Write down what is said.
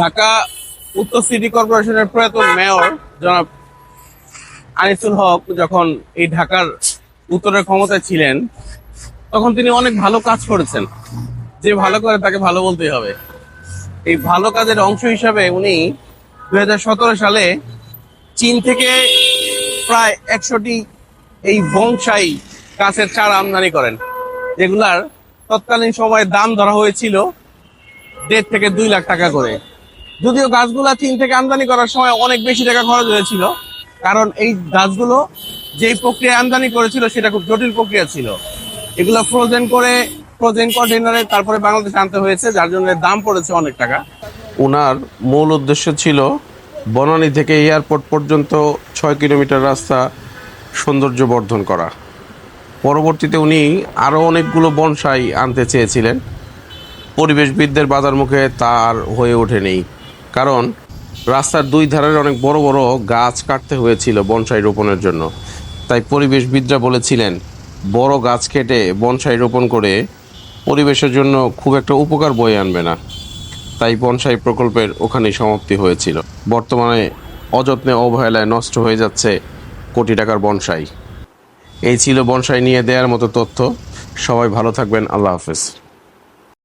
ঢাকা উত্তর সিটি কর্পোরেশনের প্রয়াত মেয়র জনাব আনিসুল হক যখন এই ঢাকার উত্তরের ক্ষমতায় ছিলেন, তখন তিনি অনেক ভালো কাজ করেছেন। যে ভালো করে তাকে ভালো বলতেই হবে। এই ভালো কাজের অংশ হিসাবে উনি 2017 সালে চীন থেকে প্রায় 100টি এই বনসাই গাছের চারা আমদানি করেন, যেগুলার তৎকালীন সময়ে দাম ধরা হয়েছিল 1.5 থেকে 2 লাখ টাকা করে। যদিও গাছগুলা চীন থেকে আমদানি করার সময় অনেক বেশি টাকা খরচ হয়েছিল, কারণ এই গাছগুলো যেই প্রক্রিয়া আমদানি করেছিল সেটা খুব জটিল প্রক্রিয়া ছিল। এগুলো ফ্রোজেন কন্টেনারে তারপরে বাংলাদেশে আনতে হয়েছে, যার জন্য দাম পড়েছে অনেক টাকা। ওনার মূল উদ্দেশ্য ছিল বনানী থেকে এয়ারপোর্ট পর্যন্ত 6 কিলোমিটার রাস্তা সৌন্দর্য বর্ধন করা। পরবর্তীতে উনি আরও অনেকগুলো বনসাই আনতে চেয়েছিলেন, পরিবেশবিদদের বাধার মুখে তার হয়ে ওঠেনি, কারণ রাস্তার দুই ধারের অনেক বড় বড় গাছ কাটতে হয়েছিল বনসাই রোপণের জন্য। তাই পরিবেশবিদরা বলেছিলেন বড় গাছ কেটে বনসাই রোপণ করে পরিবেশের জন্য খুব একটা উপকার বয়ে আনবে না। তাই বনসাই প্রকল্পের ওখানেই সমাপ্তি হয়েছিল। বর্তমানে অযত্নে অবহেলায় নষ্ট হয়ে যাচ্ছে কোটি টাকার বনসাই। এই ছিল বনসাই নিয়ে দেওয়ার মতো তথ্য। সবাই ভালো থাকবেন। আল্লাহ হাফেজ।